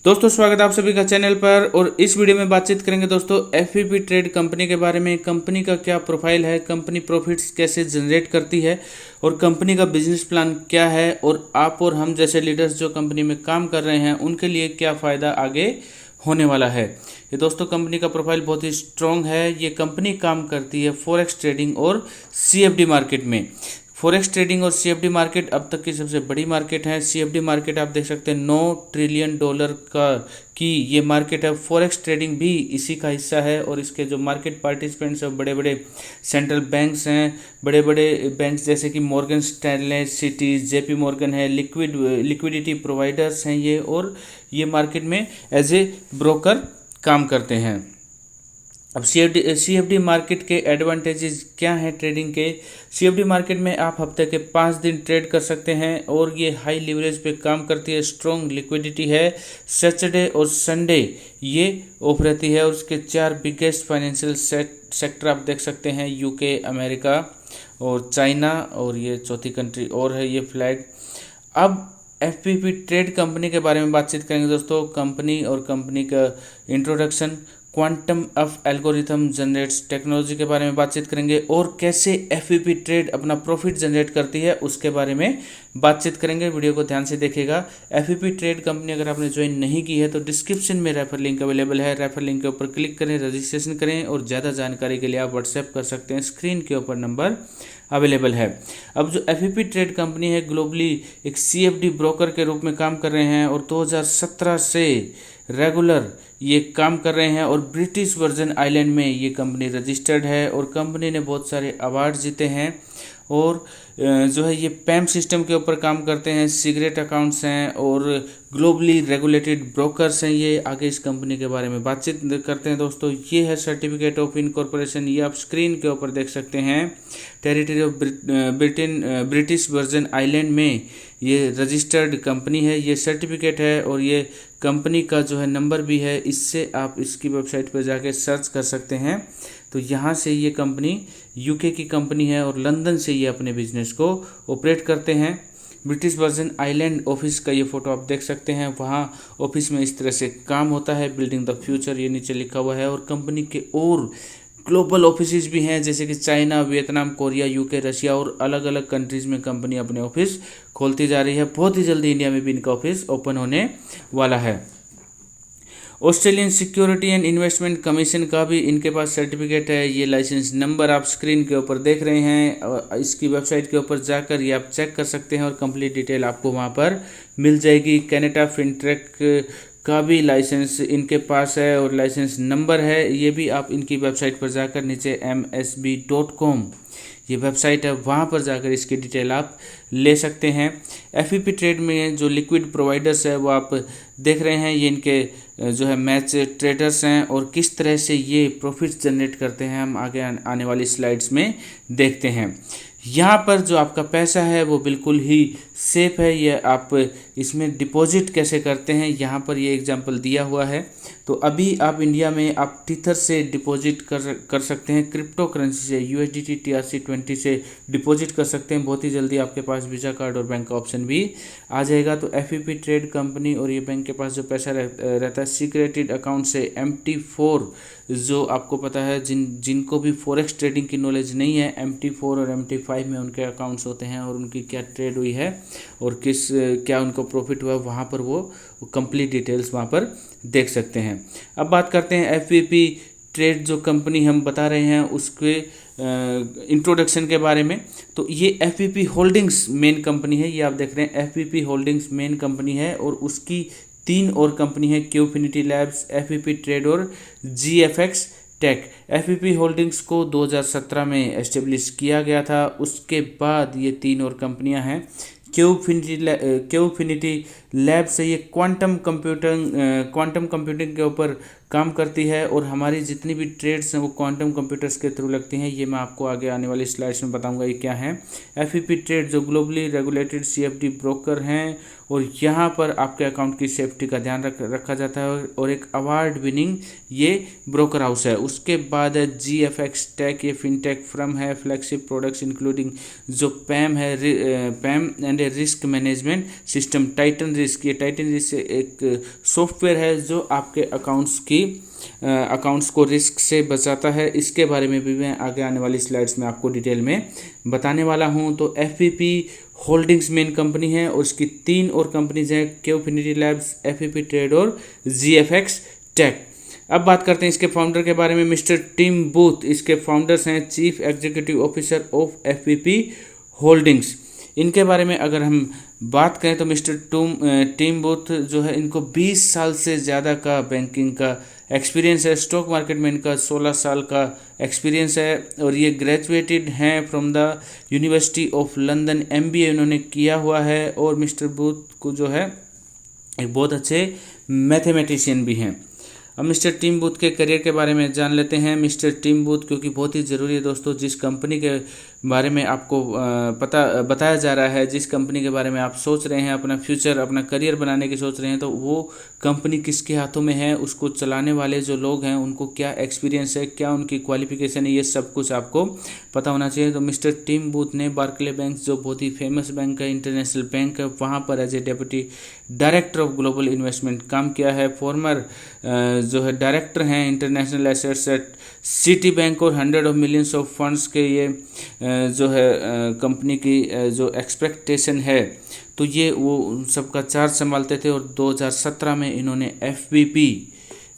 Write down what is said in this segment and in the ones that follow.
दोस्तों स्वागत है आप सभी का चैनल पर। और इस वीडियो में बातचीत करेंगे दोस्तों एफपीपी ट्रेड कंपनी के बारे में। कंपनी का क्या प्रोफाइल है, कंपनी प्रॉफिट्स कैसे जनरेट करती है और कंपनी का बिजनेस प्लान क्या है, और आप और हम जैसे लीडर्स जो कंपनी में काम कर रहे हैं उनके लिए क्या फ़ायदा आगे होने वाला है। ये दोस्तों कंपनी का प्रोफाइल बहुत ही स्ट्रॉन्ग है। ये कंपनी काम करती है फॉरेक्स ट्रेडिंग और सीएफडी मार्केट में। फॉरेक्स ट्रेडिंग और सीएफडी मार्केट अब तक की सबसे बड़ी मार्केट है। सीएफडी मार्केट आप देख सकते हैं $9 ट्रिलियन की ये मार्केट है। फॉरेक्स ट्रेडिंग भी इसी का हिस्सा है और इसके जो मार्केट पार्टिसिपेंट्स हैं बड़े बड़े सेंट्रल बैंक्स हैं, बड़े बड़े बैंक्स जैसे कि Morgan Stanley, city, JP Morgan है, लिक्विडिटी प्रोवाइडर्स हैं ये, और ये मार्केट में एज ए ब्रोकर काम करते हैं। अब सीएफडी मार्केट के एडवांटेजेस क्या हैं ट्रेडिंग के। सीएफडी मार्केट में आप हफ्ते के 5 दिन ट्रेड कर सकते हैं और ये हाई लिवरेज पे काम करती है, स्ट्रॉन्ग लिक्विडिटी है। सैटरडे और संडे ये ऑफ रहती है और उसके 4 बिगेस्ट फाइनेंशियल सेक्टर आप देख सकते हैं, यूके, अमेरिका और चाइना, और ये चौथी कंट्री और है ये फ्लैग। अब एफपीपी ट्रेड कंपनी के बारे में बातचीत करेंगे दोस्तों। कंपनी और कंपनी का introduction, quantum of algorithm generates technology के बारे में बातचीत करेंगे, और कैसे एफपीपी ट्रेड अपना प्रॉफिट जनरेट करती है उसके बारे में बातचीत करेंगे। वीडियो को ध्यान से देखिएगा। एफपीपी ट्रेड कंपनी अगर आपने ज्वाइन नहीं की है तो डिस्क्रिप्शन में रेफर लिंक अवेलेबल है। रेफर लिंक के ऊपर क्लिक करें, रजिस्ट्रेशन करें, और ज़्यादा जानकारी के लिए आप व्हाट्सएप कर सकते हैं। स्क्रीन के ऊपर नंबर अवेलेबल है। अब जो एफपीपी ट्रेड कंपनी है ग्लोबली एक सीएफडी ब्रोकर के रूप में काम कर रहे हैं और 2017 से रेगुलर ये काम कर रहे हैं, और ब्रिटिश वर्जन आइलैंड में ये कंपनी रजिस्टर्ड है और कंपनी ने बहुत सारे अवार्ड जीते हैं। और जो है ये पैम सिस्टम के ऊपर काम करते हैं, सीक्रेट अकाउंट्स हैं और ग्लोबली रेगुलेटेड ब्रोकर्स हैं ये। आगे इस कंपनी के बारे में बातचीत करते हैं दोस्तों। ये है सर्टिफिकेट ऑफ इनकॉर्पोरेशन, ये आप स्क्रीन के ऊपर देख सकते हैं। Territory of British version island में ये रजिस्टर्ड कंपनी है, ये सर्टिफिकेट है, और ये कंपनी का जो है नंबर भी है। इससे आप इसकी वेबसाइट पर जाके सर्च कर सकते हैं। तो यहाँ से ये कंपनी यूके की कंपनी है और लंदन से ये अपने बिजनेस को ऑपरेट करते हैं। ब्रिटिश वर्जन आइलैंड ऑफिस का ये फ़ोटो आप देख सकते हैं। वहाँ ऑफिस में इस तरह से काम होता है। बिल्डिंग द फ्यूचर ये नीचे लिखा हुआ है। और कंपनी के और ग्लोबल ऑफिसेज भी हैं जैसे कि China, Vietnam, Korea, UK, Russia और अलग अलग कंट्रीज़ में कंपनी अपने ऑफिस खोलती जा रही है। बहुत ही जल्दी इंडिया में भी इनका ऑफिस ओपन होने वाला है। Australian security and investment commission का भी इनके पास सर्टिफिकेट है। ये लाइसेंस नंबर आप स्क्रीन के ऊपर देख रहे हैं। इसकी वेबसाइट के ऊपर जाकर ये आप चेक कर सकते हैं और कंप्लीट डिटेल आपको वहाँ पर मिल जाएगी। कैनेडा फिनट्रेक का भी लाइसेंस इनके पास है और लाइसेंस नंबर है। ये भी आप इनकी वेबसाइट पर जाकर नीचे msb.com ये वेबसाइट है, वहाँ पर जाकर इसकी डिटेल आप ले सकते हैं। एफपीपी ट्रेड में जो लिक्विड प्रोवाइडर्स है वो आप देख रहे हैं, ये इनके जो है मैच ट्रेडर्स हैं और किस तरह से ये प्रॉफिट्स जनरेट करते हैं हम आगे आने वाली स्लाइड्स में देखते हैं। यहाँ पर जो आपका पैसा है वो बिल्कुल ही सेफ है। ये आप इसमें डिपॉजिट कैसे करते हैं यहाँ पर ये एग्जांपल दिया हुआ है। तो अभी आप इंडिया में आप टीथर से डिपॉजिट कर सकते हैं, क्रिप्टो करेंसी से USDT TRC20 से डिपॉजिट कर सकते हैं। बहुत ही जल्दी आपके पास वीज़ा कार्ड और बैंक का ऑप्शन भी आ जाएगा। तो एफपीपी ट्रेड कंपनी और ये बैंक के पास जो पैसा रहता है सीक्रेटेड अकाउंट से MT4, जो आपको पता है जिनको भी फॉरेक्स ट्रेडिंग की नॉलेज नहीं है, MT4 और MT5 में उनके अकाउंट्स होते हैं और उनकी क्या ट्रेड हुई है और क्या उनको प्रॉफिट हुआ, वहाँ पर वो कंप्लीट डिटेल्स वहाँ पर देख सकते हैं। अब बात करते हैं एफपीपी ट्रेड जो कंपनी हम बता रहे हैं उसके इंट्रोडक्शन के बारे में। तो ये एफपीपी होल्डिंग्स मेन कंपनी है, ये आप देख रहे हैं एफपीपी होल्डिंग्स मेन कंपनी है, और उसकी 3 और कंपनी है, क्यूफिनिटी लैब्स, एफपीपी ट्रेड और GFX टेक। एफपीपी होल्डिंग्स को 2017 में एस्टेब्लिश किया गया था। उसके बाद ये 3 और कंपनियां हैं। क्यूफिनिटी लैब से ये क्वांटम कंप्यूटिंग के ऊपर काम करती है और हमारी जितनी भी ट्रेड्स हैं वो क्वांटम कंप्यूटर्स के थ्रू लगती हैं। ये मैं आपको आगे आने वाली स्लाइड्स में बताऊंगा ये क्या है। एफपीपी ट्रेड जो ग्लोबली रेगुलेटेड सीएफडी ब्रोकर हैं और यहाँ पर आपके अकाउंट की सेफ्टी का ध्यान रखा जाता है और एक अवार्ड विनिंग ये ब्रोकर हाउस है। उसके बाद है GFX टेक, ये फिनटेक फर्म है। फ्लैगशिप प्रोडक्ट्स इंक्लूडिंग जो पैम है, पैम and risk management system, Titan risk, ये टाइटन रिस्क एक सॉफ्टवेयर है जो आपके अकाउंट्स को रिस्क से बचाता है। इसके बारे में भी मैं आगे आने वाली स्लाइड्स में आपको डिटेल में बताने वाला हूं। तो एफपीपी होल्डिंग्स मेन कंपनी है और इसकी 3 और कंपनीज हैं, क्यूफिनिटी लैब्स, एफपीपी ट्रेड और जीएफएक्स टेक। अब बात करते हैं इसके फाउंडर के बारे में, मिस्टर टिम बूथ इसके फाउंडर्स हैं, chief executive officer of FPP holdings. इनके बारे में अगर हम बात करें तो मिस्टर टिम बूथ जो है, इनको 20 साल से ज़्यादा का बैंकिंग का एक्सपीरियंस है। स्टॉक मार्केट में इनका 16 साल का एक्सपीरियंस है और ये ग्रेजुएटेड हैं from the university of London, MBA इन्होंने किया हुआ है। और मिस्टर बूथ को जो है एक बहुत अच्छे मैथमेटिशियन भी हैं। अब मिस्टर टिम बूथ के करियर के बारे में जान लेते हैं। मिस्टर टिम बूथ, क्योंकि बहुत ही ज़रूरी है दोस्तों, जिस कंपनी के बारे में आपको बताया जा रहा है, जिस कंपनी के बारे में आप सोच रहे हैं अपना फ्यूचर, अपना करियर बनाने की सोच रहे हैं, तो वो कंपनी किसके हाथों में है, उसको चलाने वाले जो लोग हैं उनको क्या एक्सपीरियंस है, क्या उनकी क्वालिफिकेशन है, ये सब कुछ आपको पता होना चाहिए। तो मिस्टर टिम बूथ ने बार्कले बैंक, जो बहुत ही फेमस बैंक है, इंटरनेशनल बैंक है, वहाँ पर as a deputy director of global investment काम किया है। फॉर्मर जो है डायरेक्टर हैं international assets at Citi bank और 100 ऑफ मिलियंस ऑफ फंड्स के ये जो है कंपनी की जो एक्सपेक्टेशन है, तो ये वो उन सब का चार्ज संभालते थे। और 2017 में इन्होंने एफबीपी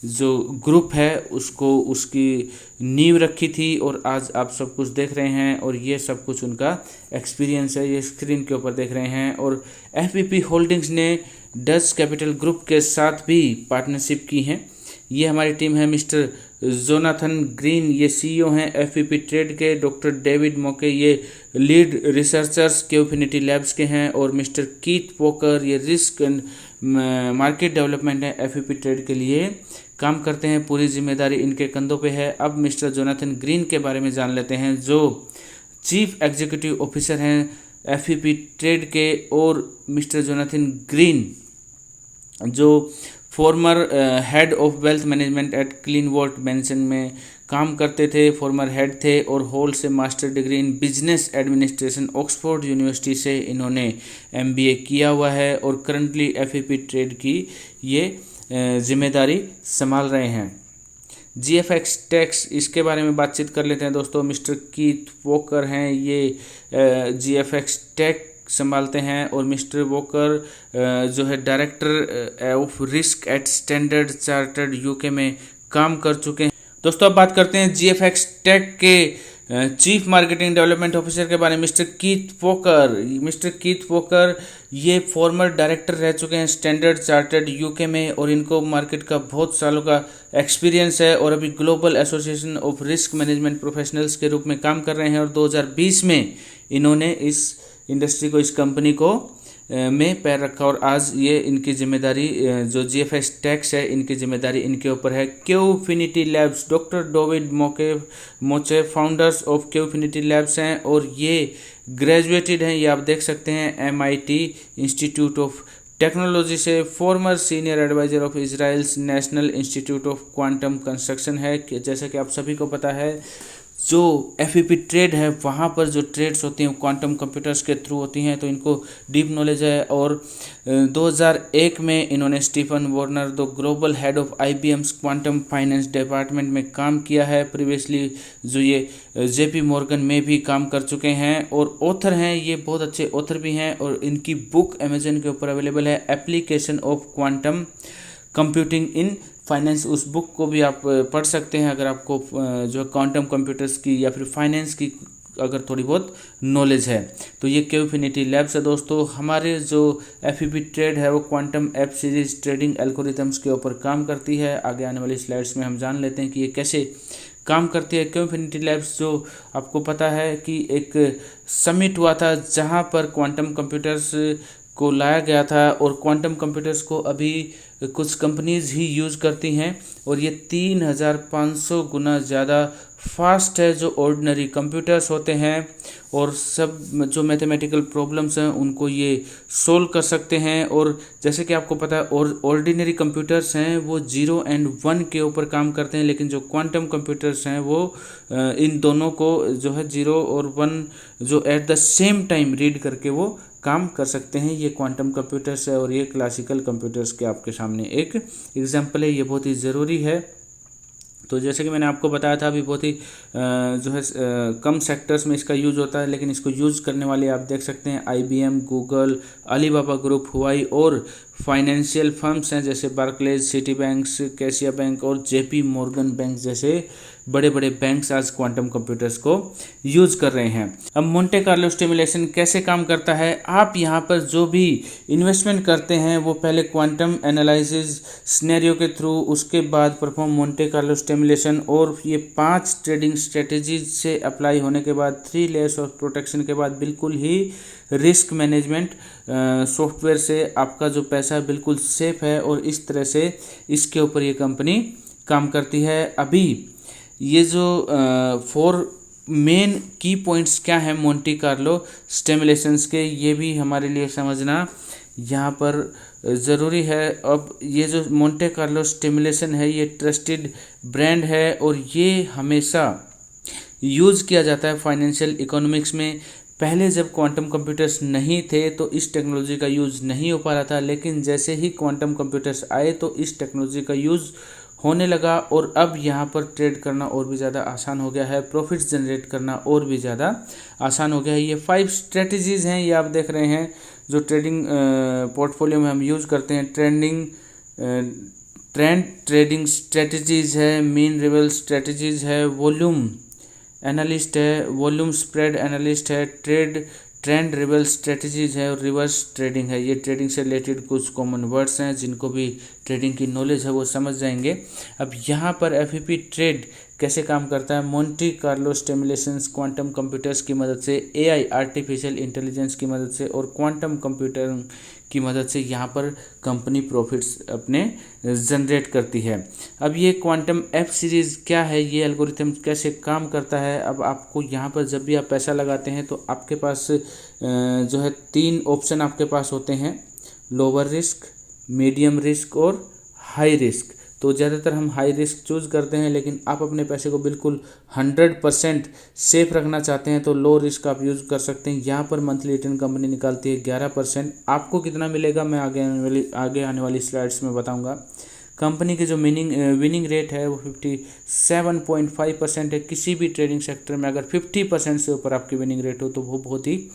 जो ग्रुप है उसकी नींव रखी थी और आज आप सब कुछ देख रहे हैं और ये सब कुछ उनका एक्सपीरियंस है, ये स्क्रीन के ऊपर देख रहे हैं। और एफबीपी होल्डिंग्स ने डच कैपिटल ग्रुप के साथ भी पार्टनरशिप की है। ये हमारी टीम है। मिस्टर जोनाथन ग्रीन ये सीईओ हैं एफपीपी ट्रेड के। डॉक्टर डेविड मोके ये लीड रिसर्चर्स क्यूफिनिटी लैब्स के हैं। और मिस्टर कीथ वॉकर ये रिस्क एंड मार्केट डेवलपमेंट है एफपीपी ट्रेड के लिए काम करते हैं। पूरी जिम्मेदारी इनके कंधों पे है। अब मिस्टर जोनाथन ग्रीन के बारे में जान लेते हैं, जो चीफ एग्जीक्यूटिव ऑफिसर हैं एफपीपी ट्रेड के। और मिस्टर जोनाथन ग्रीन जो former head of wealth management at Kleinwort Benson में काम करते थे, फॉर्मर हेड थे। और होल्ड से master degree in business administration Oxford university से इन्होंने एमबीए किया हुआ है और करंटली एफपीपी ट्रेड की ये जिम्मेदारी संभाल रहे हैं। जीएफएक्स टैक्स इसके बारे में बातचीत कर लेते हैं दोस्तों। मिस्टर कीथ वॉकर हैं, ये जीएफएक्स टैक्स संभालते हैं। और मिस्टर वॉकर जो है director of risk at standard chartered UK में काम कर चुके हैं। दोस्तों अब बात करते हैं जीएफएक्स टेक के चीफ मार्केटिंग डेवलपमेंट ऑफिसर के बारे में, mister Keith walker. Mister Keith walker ये फॉर्मर डायरेक्टर रह चुके हैं स्टैंडर्ड चार्टर्ड यूके में और इनको मार्केट का बहुत सालों का एक्सपीरियंस है और अभी global association of risk management professionals के रूप में काम कर रहे हैं। और 2020 में इन्होंने इस इंडस्ट्री को, इस कंपनी को में पैर रखा और आज ये इनकी जिम्मेदारी जो जीएफएक्स टैक्स है इनकी जिम्मेदारी इनके ऊपर है। Qfinity Labs, doctor David Moche founders of Qfinity Labs हैं और ये ग्रेजुएटेड हैं, ये आप देख सकते हैं एमआईटी इंस्टीट्यूट ऑफ टेक्नोलॉजी से। Former senior advisor of Israel's national institute of quantum construction है। जैसा कि आप सभी को पता है, जो एफपीपी ट्रेड है वहाँ पर जो ट्रेड्स होती हैं क्वांटम कंप्यूटर्स के थ्रू होती हैं, तो इनको डीप नॉलेज है। और 2001 में इन्होंने Stephen Warner the global head of IBM's quantum finance department में काम किया है। प्रीवियसली जो ये जेपी मॉर्गन में भी काम कर चुके हैं और ऑथर हैं, ये बहुत अच्छे ऑथर भी हैं। और इनकी बुक अमेजन के ऊपर अवेलेबल है, application of quantum computing in finance. उस बुक को भी आप पढ़ सकते हैं अगर आपको जो क्वांटम कंप्यूटर्स की या फिर फाइनेंस की अगर थोड़ी बहुत नॉलेज है। तो ये क्यूफिनिटी लैब्स है दोस्तों। हमारे जो एफपीपी ट्रेड है वो quantum app series trading algorithms के ऊपर काम करती है। आगे आने वाली स्लाइड्स में हम जान लेते हैं कि ये कैसे काम करती है। क्यूफिनिटी लैब्स जो आपको पता है कि एक समिट हुआ था जहाँ पर क्वांटम कंप्यूटर्स को लाया गया था और क्वांटम कंप्यूटर्स को अभी कुछ कंपनीज ही यूज़ करती हैं और ये 3500 गुना ज़्यादा फास्ट है जो ऑर्डिनरी कंप्यूटर्स होते हैं, और सब जो मैथमेटिकल प्रॉब्लम्स हैं उनको ये सोल्व कर सकते हैं। और जैसे कि आपको पता है ऑर्डिनरी कंप्यूटर्स हैं वो 0 एंड 1 के ऊपर काम करते हैं, लेकिन जो क्वांटम कंप्यूटर्स हैं वो इन दोनों को जो है 0 और 1 जो at the same time read करके वो काम कर सकते हैं। ये क्वांटम कंप्यूटर्स है और ये क्लासिकल कंप्यूटर्स के आपके सामने एक एग्जांपल है। ये बहुत ही ज़रूरी है। तो जैसे कि मैंने आपको बताया था अभी बहुत ही जो है कम सेक्टर्स में इसका यूज़ होता है, लेकिन इसको यूज़ करने वाले आप देख सकते हैं IBM, गूगल, अलीबाबा ग्रुप, हुआई और फाइनेंशियल फर्म्स हैं जैसे Barclays, city banks, cassia bank और JP मॉर्गन बैंक जैसे बड़े बड़े बैंक्स आज क्वांटम कंप्यूटर्स को यूज़ कर रहे हैं। अब मोंटे कार्लो स्टिमुलेशन कैसे काम करता है? आप यहाँ पर जो भी इन्वेस्टमेंट करते हैं वो पहले क्वांटम एनालिसिस सिनेरियो के थ्रू, उसके बाद परफॉर्म मोंटे कार्लो स्टिमुलेशन, और ये 5 ट्रेडिंग स्ट्रेटेजीज से अप्लाई होने के बाद 3 लेयर्स ऑफ प्रोटेक्शन के बाद बिल्कुल ही रिस्क मैनेजमेंट सॉफ्टवेयर से आपका जो पैसा है बिल्कुल सेफ है। और इस तरह से इसके ऊपर ये कंपनी काम करती है। अभी ये जो 4 मेन की पॉइंट्स क्या हैं मोंटे कार्लो स्टिमुलेशंस के, ये भी हमारे लिए समझना यहाँ पर ज़रूरी है। अब ये जो मोंटे कार्लो स्टिमुलेशन है ये ट्रस्टेड ब्रांड है और ये हमेशा यूज़ किया जाता है फाइनेंशियल इकोनॉमिक्स में। पहले जब क्वांटम कंप्यूटर्स नहीं थे तो इस टेक्नोलॉजी का यूज़ नहीं हो पा रहा था, लेकिन जैसे ही क्वांटम कंप्यूटर्स आए तो इस टेक्नोलॉजी का यूज़ होने लगा और अब यहाँ पर ट्रेड करना और भी ज़्यादा आसान हो गया है, प्रॉफिट्स जनरेट करना और भी ज़्यादा आसान हो गया है। ये 5 स्ट्रेटजीज़ हैं, ये आप देख रहे हैं जो ट्रेडिंग पोर्टफोलियो में हम यूज़ करते हैं। ट्रेंड ट्रेडिंग स्ट्रेटजीज़ है, मीन लेवल स्ट्रेटजीज़ है, वॉल्यूम एनालिस्ट है, वॉल्यूम स्प्रेड एनालिस्ट है, ट्रेंड रिबल स्ट्रेटजीज है और रिवर्स ट्रेडिंग है। ये ट्रेडिंग से रिलेटेड कुछ कॉमन वर्ड्स हैं जिनको भी ट्रेडिंग की नॉलेज है वो समझ जाएंगे। अब यहाँ पर FEP ट्रेड कैसे काम करता है? Monte Carlo stimulations quantum computers की मदद से, AI आर्टिफिशियल इंटेलिजेंस की मदद से और क्वांटम कंप्यूटर की मदद से यहाँ पर कंपनी प्रॉफिट्स अपने जनरेट करती है। अब ये क्वांटम F सीरीज़ क्या है, ये एल्गोरिथम कैसे काम करता है? अब आपको यहाँ पर जब भी आप पैसा लगाते हैं तो आपके पास जो है 3 ऑप्शन आपके पास होते हैं, लोअर रिस्क, मीडियम रिस्क और हाई रिस्क। तो ज़्यादातर हम हाई रिस्क चूज़ करते हैं, लेकिन आप अपने पैसे को बिल्कुल 100% सेफ रखना चाहते हैं तो लो रिस्क आप यूज़ कर सकते हैं। यहाँ पर मंथली रिटर्न कंपनी निकालती है 11%। आपको कितना मिलेगा मैं आगे आने वाली स्लाइड्स में बताऊँगा। कंपनी की जो विनिंग रेट है वो 57.5% है। किसी भी ट्रेडिंग सेक्टर में अगर 50% से ऊपर आपकी विनिंग रेट हो तो वो बहुत ही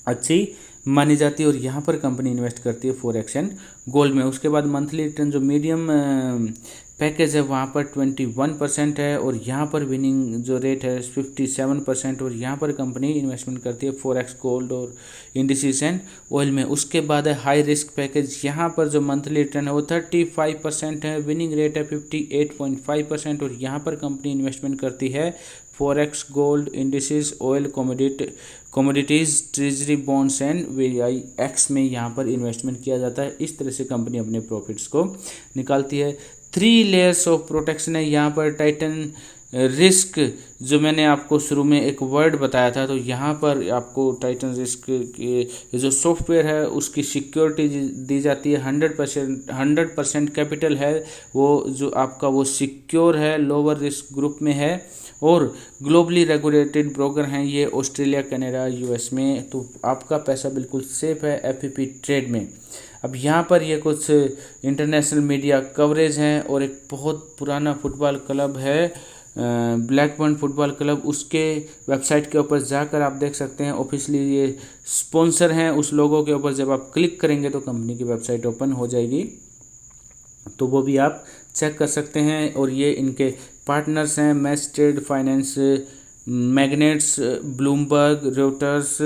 अच्छी मानी जाती है और यहाँ पर कंपनी इन्वेस्ट करती है फॉरेक्स एंड गोल्ड में। उसके बाद मंथली रिटर्न जो मीडियम पैकेज है वहाँ पर 21% है और यहाँ पर विनिंग जो रेट है 57% और यहाँ पर कंपनी इन्वेस्टमेंट करती है फॉरेक्स, गोल्ड और इंडिसेस एंड ऑयल में। उसके बाद है हाई रिस्क पैकेज, यहाँ पर जो मंथली रिटर्न है वो 35% है, विनिंग रेट है 58.5% और यहाँ पर कंपनी इन्वेस्टमेंट करती है forex, gold, indices, oil, commodities, treasury bonds and VIX में यहाँ पर इन्वेस्टमेंट किया जाता है। इस तरह से कंपनी अपने प्रॉफिट्स को निकालती है। 3 लेयर्स ऑफ प्रोटेक्शन है यहाँ पर। टाइटन रिस्क जो मैंने आपको शुरू में एक वर्ड बताया था, तो यहाँ पर आपको टाइटन रिस्क के जो सॉफ्टवेयर है उसकी सिक्योरिटी दी जाती है। 100% कैपिटल है वो जो आपका वो सिक्योर है, लोअर रिस्क ग्रुप में है और ग्लोबली रेगुलेटेड ब्रोकर हैं ये ऑस्ट्रेलिया, कनाडा, US में। तो आपका पैसा बिल्कुल सेफ है FEP ट्रेड में। अब यहाँ पर ये कुछ इंटरनेशनल मीडिया कवरेज हैं और एक बहुत पुराना फुटबॉल क्लब है ब्लैकबर्न फुटबॉल क्लब, उसके वेबसाइट के ऊपर जाकर आप देख सकते हैं। ऑफिशियली ये स्पॉन्सर हैं उस लोगों के ऊपर, जब आप क्लिक करेंगे तो कंपनी की वेबसाइट ओपन हो जाएगी, तो वो भी आप चेक कर सकते हैं। और ये इनके पार्टनर्स हैं Match Trade Finance, Magnates, Bloomberg, Reuters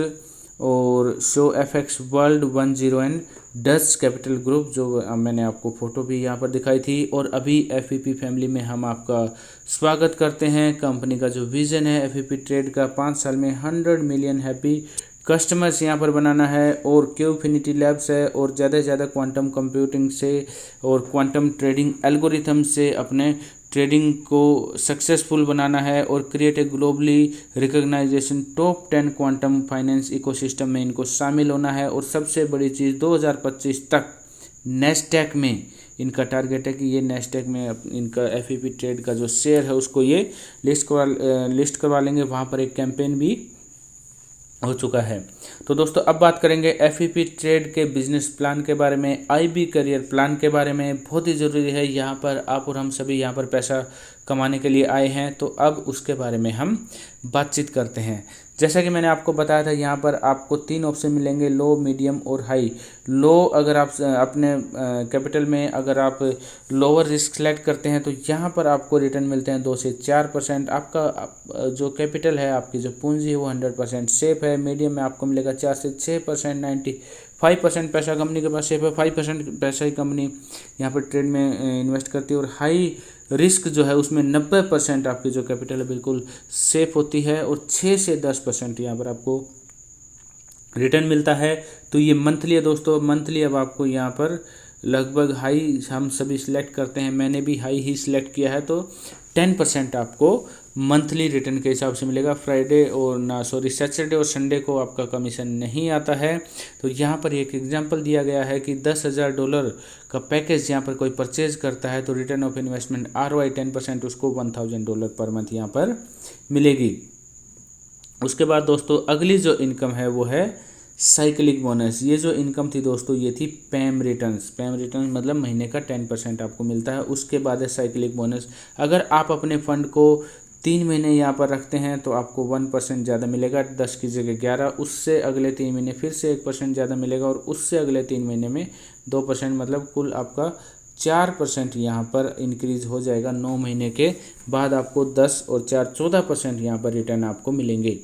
और शो FX World 10 and Dutch Capital Group, जो मैंने आपको फ़ोटो भी यहाँ पर दिखाई थी। और अभी FEP फैमिली में हम आपका स्वागत करते हैं। कंपनी का जो विज़न है FEP ट्रेड का 5 साल में 100 मिलियन हैप्पी कस्टमर्स यहाँ पर बनाना है और क्यूफिनिटी लैब्स है और ज़्यादा से ज़्यादा क्वांटम कंप्यूटिंग से और क्वांटम ट्रेडिंग एल्गोरिथम से अपने ट्रेडिंग को सक्सेसफुल बनाना है और create a globally recognization top 10 quantum finance ecosystem में इनको शामिल होना है। और सबसे बड़ी चीज़ 2025 तक नैस्डैक में इनका टारगेट है कि ये नैस्डैक में इनका एफईपी ट्रेड का जो शेयर है उसको ये लिस्ट करवा लेंगे। वहाँ पर एक कैंपेन भी हो चुका है। तो दोस्तों अब बात करेंगे एफईपी ट्रेड के बिजनेस प्लान के बारे में, आईबी करियर प्लान के बारे में। बहुत ही ज़रूरी है, यहाँ पर आप और हम सभी यहाँ पर पैसा कमाने के लिए आए हैं, तो अब उसके बारे में हम बातचीत करते हैं। जैसा कि मैंने आपको बताया था, यहाँ पर आपको 3 ऑप्शन मिलेंगे, लो, मीडियम और हाई। लो अगर आप अपने कैपिटल में अगर आप लोअर रिस्क सेलेक्ट करते हैं तो यहाँ पर आपको रिटर्न मिलते हैं 2 से 4%। आपका जो कैपिटल है, आपकी जो पूंजी है वो 100% सेफ है। मीडियम में आपको मिलेगा 4 से 6%, 95% पैसा कंपनी के पास सेफ है, 5% पैसा ही कंपनी यहाँ पर ट्रेड में इन्वेस्ट करती है। और हाई रिस्क जो है उसमें 90% आपकी जो कैपिटल है बिल्कुल सेफ होती है और 6 से 10% यहाँ पर आपको रिटर्न मिलता है। तो ये मंथली है दोस्तों, मंथली अब आपको यहाँ पर लगभग हाई हम सभी सिलेक्ट करते हैं, मैंने भी हाई ही सिलेक्ट किया है, तो 10% आपको मंथली रिटर्न के हिसाब से मिलेगा। फ्राइडे और सैटरडे और संडे को आपका कमीशन नहीं आता है। तो यहाँ पर एक एग्जांपल दिया गया है कि $10,000 का पैकेज यहाँ पर कोई परचेज करता है तो रिटर्न ऑफ इन्वेस्टमेंट ROI 10% उसको $1,000 पर मंथ यहाँ पर मिलेगी। उसके बाद दोस्तों अगली जो इनकम है वो है साइक्लिक बोनस। ये जो इनकम थी दोस्तों ये थी पैम रिटर्न्स। पैम रिटर्न मतलब महीने का 10% आपको मिलता है। उसके बाद है साइक्लिक बोनस। अगर आप अपने फंड को 3 महीने यहाँ पर रखते हैं तो आपको 1% ज़्यादा मिलेगा, 10 की जगह 11। उससे अगले 3 महीने फिर से 1% ज़्यादा मिलेगा और उससे अगले 3 महीने में 2%, मतलब कुल आपका 4% यहाँ पर इंक्रीज हो जाएगा। 9 महीने के बाद आपको 10 और 4 14% यहाँ पर रिटर्न आपको मिलेंगे।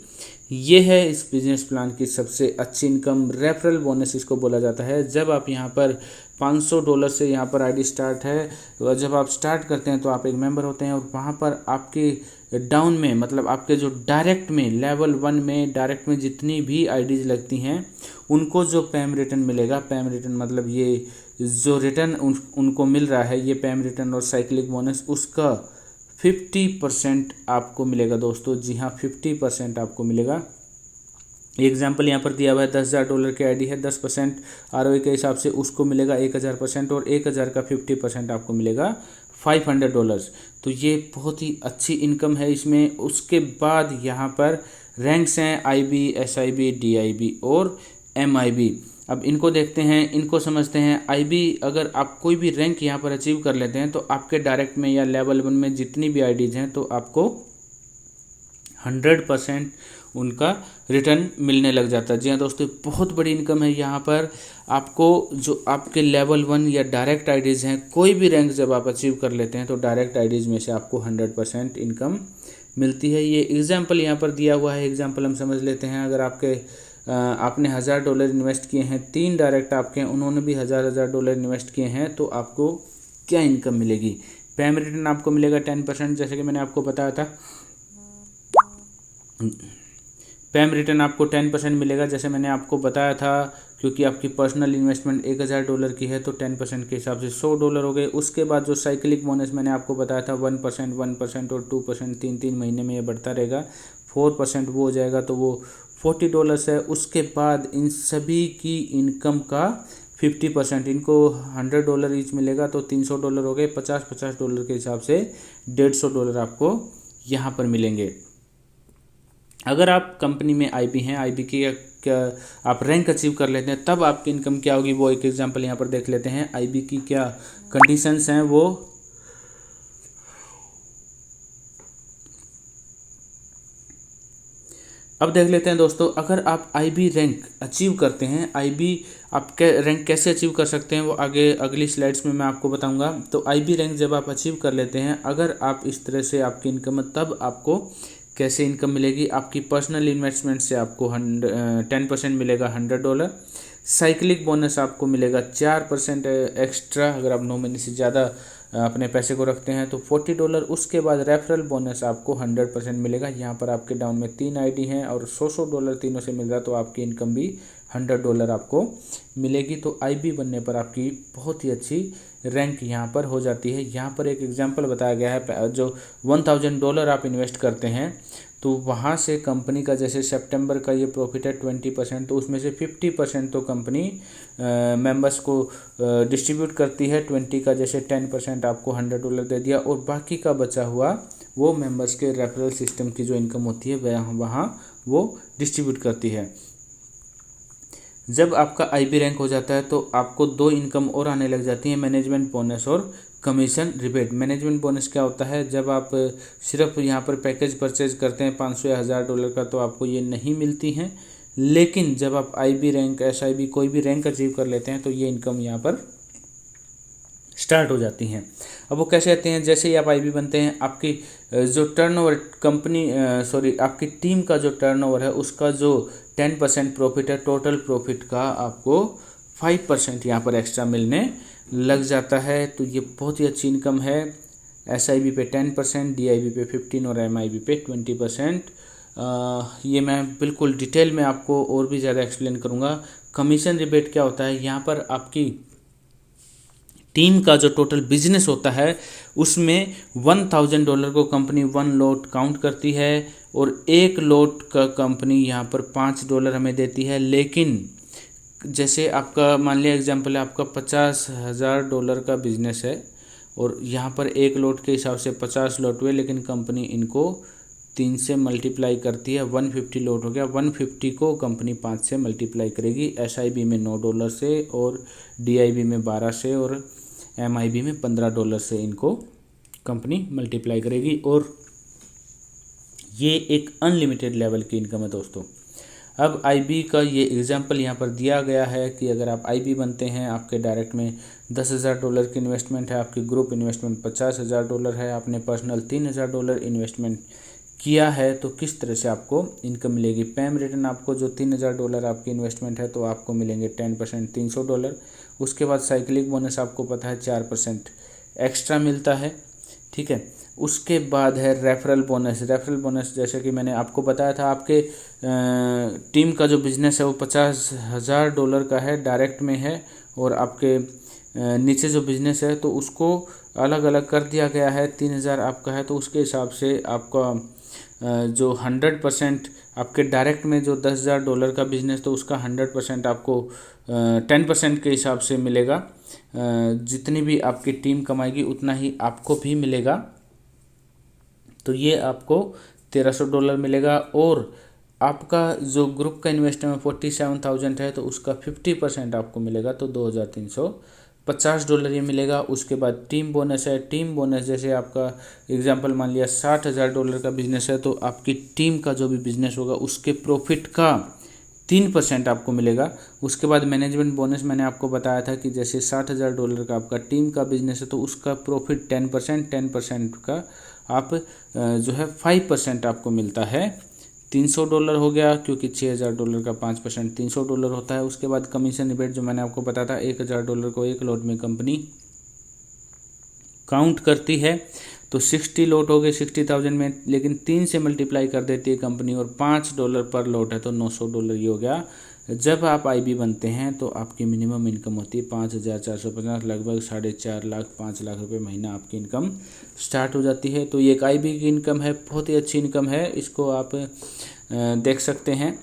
ये है इस बिजनेस प्लान की सबसे अच्छी इनकम। रेफरल बोनस इसको बोला जाता है। जब आप यहाँ पर $500 से यहाँ पर आईडी स्टार्ट है, जब आप स्टार्ट करते हैं तो आप एक मेंबर होते हैं और वहाँ पर आपके डाउन में, मतलब आपके जो डायरेक्ट में लेवल 1 में डायरेक्ट में जितनी भी आईडीज़ लगती हैं उनको जो पैम रिटर्न मिलेगा, पैम रिटर्न मतलब ये जो रिटर्न उनको मिल रहा है, ये पैम रिटर्न और साइक्लिक बोनस, उसका 50% आपको मिलेगा दोस्तों। जी हाँ, 50% आपको मिलेगा। एग्जाम्पल यहाँ पर दिया हुआ है, $10,000 की आईडी है, 10% ROI के हिसाब से उसको मिलेगा 1000% और 1000 का 50% आपको मिलेगा $500। तो ये बहुत ही अच्छी इनकम है इसमें। उसके बाद यहाँ पर रैंक्स हैं IB, SIB, DIB और MIB। अब इनको देखते हैं, इनको समझते हैं। IB अगर आप कोई भी रैंक यहाँ पर अचीव कर लेते हैं तो आपके डायरेक्ट में या लेवल 1 में जितनी भी आईडीज़ हैं तो आपको 100% उनका रिटर्न मिलने लग जाता है। जी हाँ दोस्तों, बहुत बड़ी इनकम है यहाँ पर। आपको जो आपके लेवल 1 या डायरेक्ट आईडीज़ हैं, कोई भी रैंक जब आप अचीव कर लेते हैं तो डायरेक्ट आईडीज़ में से आपको 100% इनकम मिलती है। ये एग्जाम्पल यहाँ पर दिया हुआ है, एग्जाम्पल हम समझ लेते हैं। अगर आपने $1000 इन्वेस्ट किए हैं, 3 डायरेक्ट आपके हैं, उन्होंने भी $1000 इन्वेस्ट किए हैं, तो आपको क्या इनकम मिलेगी? पैम रिटर्न आपको मिलेगा 10%, जैसे कि मैंने आपको बताया था। पैम रिटर्न आपको 10% मिलेगा, जैसे मैंने आपको बताया था, क्योंकि आपकी पर्सनल इन्वेस्टमेंट $1000 की है तो 10% के हिसाब से $100 हो गए। उसके बाद जो साइक्लिक बोनस मैंने आपको बताया था 1%, 1% और 2%, 3 महीने में ये बढ़ता रहेगा। 4% वो हो जाएगा तो वो $40 है। उसके बाद इन सभी की इनकम का 50%, इनको $100 ईच मिलेगा तो $300 हो गए। $50 के हिसाब से $150 आपको यहाँ पर मिलेंगे। अगर आप कंपनी में IB हैं, IB की क्या आप रैंक अचीव कर लेते हैं तब आपकी इनकम क्या होगी, वो एक एग्जांपल यहाँ पर देख लेते हैं। IB की क्या कंडीशंस हैं वो अब देख लेते हैं दोस्तों। अगर आप IB रैंक अचीव करते हैं, IB आप रैंक कैसे अचीव कर सकते हैं वो आगे अगली स्लाइड्स में मैं आपको बताऊंगा। तो IB रैंक जब आप अचीव कर लेते हैं, अगर आप इस तरह से आपकी इनकम, तब आपको कैसे इनकम मिलेगी? आपकी पर्सनल इन्वेस्टमेंट से आपको 10% मिलेगा, $100। साइक्लिक बोनस आपको मिलेगा 4% एक्स्ट्रा, अगर आप 9 महीने से ज़्यादा अपने पैसे को रखते हैं तो $40। उसके बाद रेफरल बोनस आपको 100% मिलेगा। यहाँ पर आपके डाउन में 3 आईडी हैं और $100 तीनों से मिल रहा है तो आपकी इनकम भी $100 आपको मिलेगी। तो IB बनने पर आपकी बहुत ही अच्छी रैंक यहाँ पर हो जाती है। यहाँ पर एक एग्जांपल बताया गया है, जो $1000 आप इन्वेस्ट करते हैं तो वहाँ से कंपनी का जैसे सितंबर का ये प्रॉफिट है 20%, तो उसमें से 50% तो कंपनी मेंबर्स को डिस्ट्रीब्यूट करती है। 20 का जैसे 10% आपको $100 दे दिया, और बाकी का बचा हुआ वो मेंबर्स के रेफरल सिस्टम की जो इनकम होती है वहाँ वो डिस्ट्रीब्यूट करती है। जब आपका IB रैंक हो जाता है तो आपको 2 इनकम और आने लग जाती हैं, मैनेजमेंट बोनस और कमीशन रिबेट। मैनेजमेंट बोनस क्या होता है, जब आप सिर्फ यहाँ पर पैकेज परचेज करते हैं $500 या $1000 का तो आपको ये नहीं मिलती हैं, लेकिन जब आप IB रैंक SIB कोई भी रैंक अचीव कर लेते हैं तो ये इनकम यहाँ पर स्टार्ट हो जाती हैं। अब वो कैसे आते हैं, जैसे ही आप IB बनते हैं आपकी जो टर्नओवर आपकी टीम का जो टर्नओवर है उसका जो 10% प्रॉफिट है, टोटल प्रॉफिट का आपको 5% यहाँ पर एक्स्ट्रा मिलने लग जाता है। तो ये बहुत ही अच्छी इनकम है। SIB पे 10%, DIB पे 15% और MIB पे 20%। ये मैं बिल्कुल डिटेल में आपको और भी ज़्यादा एक्सप्लेन करूँगा। कमीशन रिबेट क्या होता है, यहाँ पर आपकी टीम का जो टोटल बिजनेस होता है उसमें $1000 को कंपनी 1 लॉट काउंट करती है, और 1 लॉट का कंपनी यहाँ पर $5 हमें देती है। लेकिन जैसे आपका मान लिया एग्जांपल है, आपका $50,000 का बिजनेस है और यहाँ पर 1 लॉट के हिसाब से 50 लॉट हुए, लेकिन कंपनी इनको 3 से मल्टीप्लाई करती है, 150 लॉट हो गया। 150 को कंपनी 5 से मल्टीप्लाई करेगी। SIB में $9 से, और DIB में 12 से, और MIB में $15 से इनको कंपनी मल्टीप्लाई करेगी। और ये एक अनलिमिटेड लेवल की इनकम है दोस्तों। अब IB का ये एग्जांपल यहाँ पर दिया गया है कि अगर आप IB बनते हैं, आपके डायरेक्ट में $10,000 की इन्वेस्टमेंट है, आपकी ग्रुप इन्वेस्टमेंट $50,000 है, आपने पर्सनल $3,000 इन्वेस्टमेंट किया है, तो किस तरह से आपको इनकम मिलेगी। पैम रिटर्न आपको जो $3,000 आपकी इन्वेस्टमेंट है तो आपको मिलेंगे 10% $300। उसके बाद साइक्लिक बोनस आपको पता है 4% एक्स्ट्रा मिलता है, ठीक है। उसके बाद है रेफरल बोनस। रेफरल बोनस जैसे कि मैंने आपको बताया था, आपके टीम का जो बिज़नेस है वो $50,000 का है, डायरेक्ट में है, और आपके नीचे जो बिज़नेस है तो उसको अलग अलग कर दिया गया है। 3,000 आपका है तो उसके हिसाब से आपका जो 100% आपके डायरेक्ट में जो $10,000 का बिज़नेस तो उसका 100% आपको 10% के हिसाब से मिलेगा। जितनी भी आपकी टीम कमाएगी उतना ही आपको भी मिलेगा। तो ये आपको $1,300 मिलेगा। और आपका जो ग्रुप का इन्वेस्टमेंट 47,000 है तो उसका 50% आपको मिलेगा, तो $2,350 ये मिलेगा। उसके बाद टीम बोनस है। टीम बोनस जैसे आपका एग्जांपल मान लिया $60,000 का बिजनेस है तो आपकी टीम का जो भी बिजनेस होगा उसके प्रॉफिट का 3% आपको मिलेगा। उसके बाद मैनेजमेंट बोनस मैंने आपको बताया था कि जैसे $60,000 का आपका टीम का बिजनेस है तो उसका प्रॉफिट 10% का आप जो है 5% आपको मिलता है। $300 हो गया, क्योंकि $6,000 का 5% $300 होता है। उसके बाद कमीशन रिबेट जो मैंने आपको बताया था, $1,000 को 1 लॉट में कंपनी काउंट करती है, तो 60 लॉट हो गए 60,000 में, लेकिन 3 से मल्टीप्लाई कर देती है कंपनी, और $5 पर लॉट है तो $900 ये हो गया। जब आप IB बनते हैं तो आपकी मिनिमम इनकम होती है 5,450, लगभग 4.5 लाख 5 लाख रुपए महीना आपकी इनकम स्टार्ट हो जाती है। तो ये एक IB की इनकम है, बहुत ही अच्छी इनकम है। इसको आप देख सकते हैं,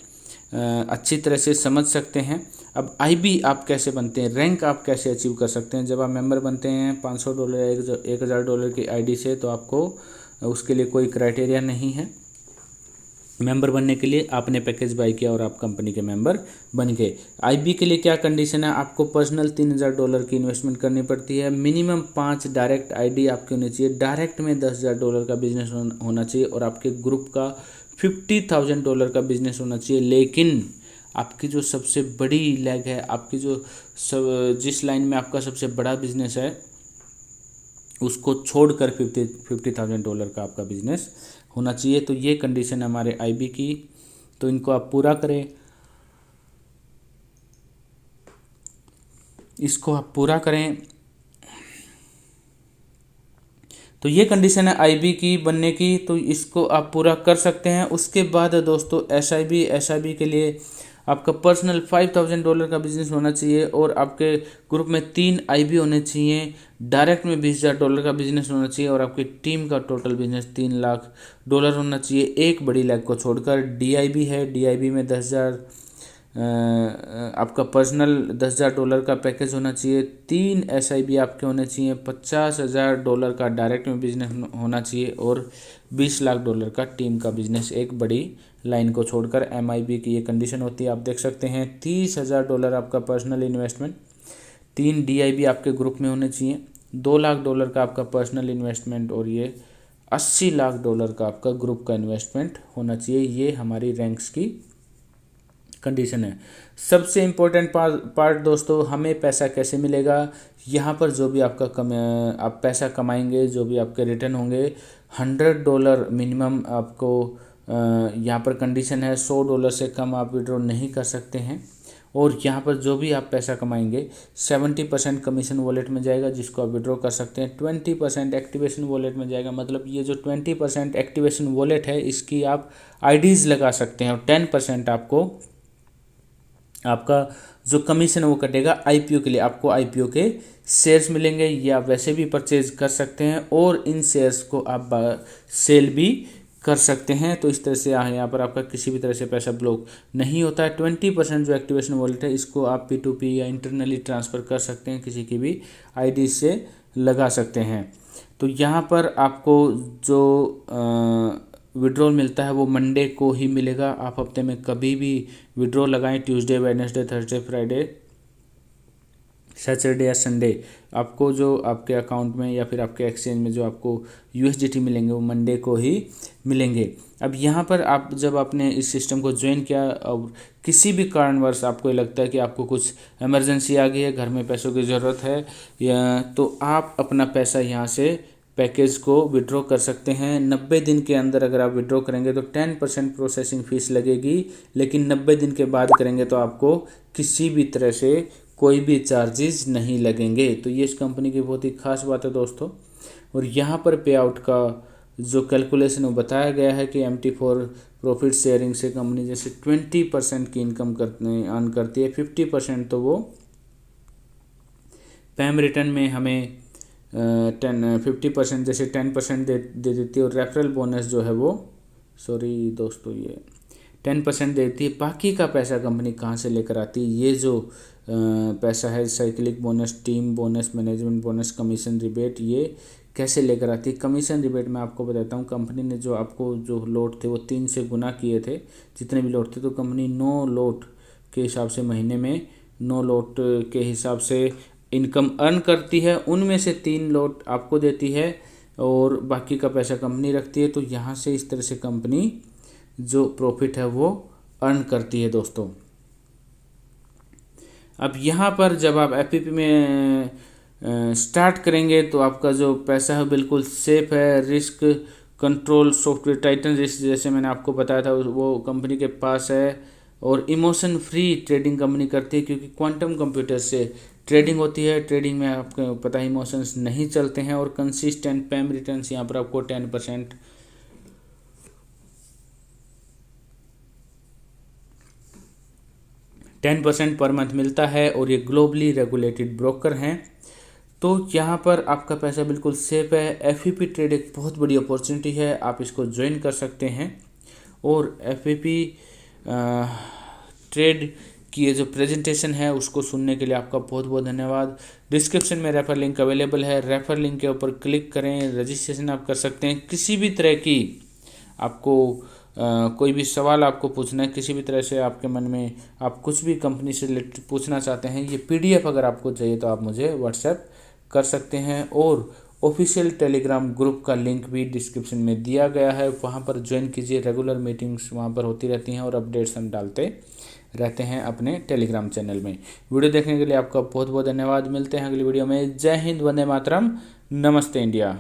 अच्छी तरह से समझ सकते हैं। अब IB आप कैसे बनते हैं, रैंक आप कैसे अचीव कर सकते हैं। जब आप मेंबर बनते हैं $500 $1,000 की ID से, तो आपको उसके लिए कोई क्राइटेरिया नहीं है मेंबर बनने के लिए। आपने पैकेज बाय किया और आप कंपनी के मेंबर बन गए। IB के लिए क्या कंडीशन है, आपको पर्सनल $3,000 की इन्वेस्टमेंट करनी पड़ती है। मिनिमम 5 डायरेक्ट ID आपकी होनी चाहिए। डायरेक्ट में $10,000 का बिजनेस होना चाहिए, और आपके ग्रुप का $50,000 का बिजनेस होना चाहिए। लेकिन आपकी जो सबसे बड़ी लेग है, आपकी जो जिस लाइन में आपका सबसे बड़ा बिजनेस है उसको छोड़कर $50,000 का आपका बिजनेस होना चाहिए। तो ये कंडीशन है हमारे IB की, तो इनको आप पूरा करें, इसको आप पूरा करें। तो ये कंडीशन है IB की बनने की, तो इसको आप पूरा कर सकते हैं। उसके बाद दोस्तों SIB के लिए आपका पर्सनल $5,000 का बिजनेस होना चाहिए और आपके ग्रुप में 3 IB होने चाहिए। डायरेक्ट में $20,000 का बिजनेस होना चाहिए और आपकी टीम का टोटल बिजनेस $3 लाख होना चाहिए, एक बड़ी लेग को छोड़कर। DIB है, DIB में 10,000 आपका पर्सनल $10,000 का पैकेज होना चाहिए। 3 SIB आपके होने चाहिए। $50,000 का डायरेक्ट में बिजनेस होना चाहिए और $20 लाख का टीम का बिजनेस, एक बड़ी लाइन को छोड़कर। MIB की ये कंडीशन होती है, आप देख सकते हैं। $30,000 आपका पर्सनल इन्वेस्टमेंट, 3 DIB आपके ग्रुप में होने चाहिए। $2 लाख का आपका पर्सनल इन्वेस्टमेंट और ये $80 लाख का आपका ग्रुप का इन्वेस्टमेंट होना चाहिए। ये हमारी रैंक्स की कंडीशन है। सबसे इम्पोर्टेंट पार्ट दोस्तों, हमें पैसा कैसे मिलेगा। यहाँ पर जो भी आपका आप पैसा कमाएंगे, जो भी आपके रिटर्न होंगे, $100 मिनिमम आपको यहाँ पर कंडीशन है। $100 से कम आप विड्रॉ नहीं कर सकते हैं। और यहाँ पर जो भी आप पैसा कमाएंगे 70% कमीशन वॉलेट में जाएगा, जिसको आप विड्रॉ कर सकते हैं। 20% एक्टिवेशन वॉलेट में जाएगा। मतलब ये जो 20% एक्टिवेशन वॉलेट है, इसकी आप IDs लगा सकते हैं और 10% आपका जो कमीशन है वो कटेगा IPO के लिए। आपको IPO के शेयर्स मिलेंगे, ये आप वैसे भी परचेज कर सकते हैं और इन शेयर्स को आप सेल भी कर सकते हैं। तो इस तरह से यहाँ पर आपका किसी भी तरह से पैसा ब्लॉक नहीं होता है। 20% जो एक्टिवेशन वॉलेट है, इसको आप P2P या इंटरनली ट्रांसफ़र कर सकते हैं, किसी की भी ID से लगा सकते हैं। तो यहाँ पर आपको जो विड्रॉल मिलता है वो मंडे को ही मिलेगा। आप हफ्ते में कभी भी विड्रॉ लगाएं, Tuesday, Wednesday, Thursday, Friday, Saturday या संडे। आपको जो आपके अकाउंट में या फिर आपके एक्सचेंज में जो आपको USDT मिलेंगे वो मंडे को ही मिलेंगे। अब यहाँ पर आप जब आपने इस सिस्टम को ज्वाइन किया और किसी भी कारणवश आपको लगता है कि आपको कुछ इमरजेंसी आ गई है, घर में पैसों की ज़रूरत है, या तो आप अपना पैसा यहाँ से पैकेज को विड्रॉ कर सकते हैं। 90 दिन के अंदर अगर आप विड्रॉ करेंगे तो 10% प्रोसेसिंग फ़ीस लगेगी, लेकिन 90 दिन के बाद करेंगे तो आपको किसी भी तरह से कोई भी चार्जेस नहीं लगेंगे। तो ये इस कंपनी की बहुत ही खास बात है दोस्तों। और यहाँ पर पे आउट का जो कैलकुलेशन वो बताया गया है कि MT4 प्रॉफिट शेयरिंग से कंपनी जैसे 20% की इनकम अर्न करती है, 50% तो वो पैम रिटर्न में हमें 50% जैसे 10% दे देती है। और रेफरल बोनस जो है वो दोस्तों ये 10% देती है। बाकी का पैसा कंपनी कहाँ से लेकर आती है? ये जो पैसा है, cyclic bonus, team bonus, management bonus, commission rebate, ये कैसे लेकर आती है? कमीशन रिबेट मैं आपको बताता हूँ। कंपनी ने जो आपको जो लोट थे वो 3 से गुना किए थे, जितने भी लोट थे। तो कंपनी 9 लोट के हिसाब से महीने में 9 लोट के हिसाब से इनकम अर्न करती है। उनमें से 3 लोट आपको देती है और बाकी का पैसा कंपनी रखती है। तो यहाँ से इस तरह से कंपनी जो प्रॉफिट है वो अर्न करती है दोस्तों। अब यहाँ पर जब आप FPP में स्टार्ट करेंगे तो आपका जो पैसा है बिल्कुल सेफ है। Risk control software Titan risk जैसे मैंने आपको बताया था वो कंपनी के पास है। और इमोशन फ्री ट्रेडिंग कंपनी करती है, क्योंकि क्वांटम कंप्यूटर से ट्रेडिंग होती है। ट्रेडिंग में आपको पता है इमोशंस नहीं चलते हैं। और कंसिस्टेंट पैम रिटर्न्स यहाँ पर आपको 10% पर मंथ मिलता है। और ये ग्लोबली रेगुलेटेड ब्रोकर हैं। तो यहाँ पर आपका पैसा बिल्कुल सेफ है। FPP ट्रेड एक बहुत बड़ी अपॉर्चुनिटी है, आप इसको ज्वाइन कर सकते हैं। और FPP ट्रेड की ये जो प्रेजेंटेशन है उसको सुनने के लिए आपका बहुत बहुत धन्यवाद। डिस्क्रिप्शन में रेफर लिंक अवेलेबल है, रेफर लिंक के ऊपर क्लिक करें, रजिस्ट्रेशन आप कर सकते हैं। किसी भी तरह की आपको कोई भी सवाल आपको पूछना है, किसी भी तरह से आपके मन में आप कुछ भी कंपनी से रिलेटेड पूछना चाहते हैं, ये PDF अगर आपको चाहिए तो आप मुझे व्हाट्सएप कर सकते हैं। और ऑफिशियल टेलीग्राम ग्रुप का लिंक भी डिस्क्रिप्शन में दिया गया है, वहाँ पर ज्वाइन कीजिए। रेगुलर मीटिंग्स वहाँ पर होती रहती हैं और अपडेट्स हम डालते रहते हैं अपने टेलीग्राम चैनल में। वीडियो देखने के लिए आपका बहुत बहुत धन्यवाद। मिलते हैं अगली वीडियो में। जय हिंद, वंदे मातरम, नमस्ते इंडिया।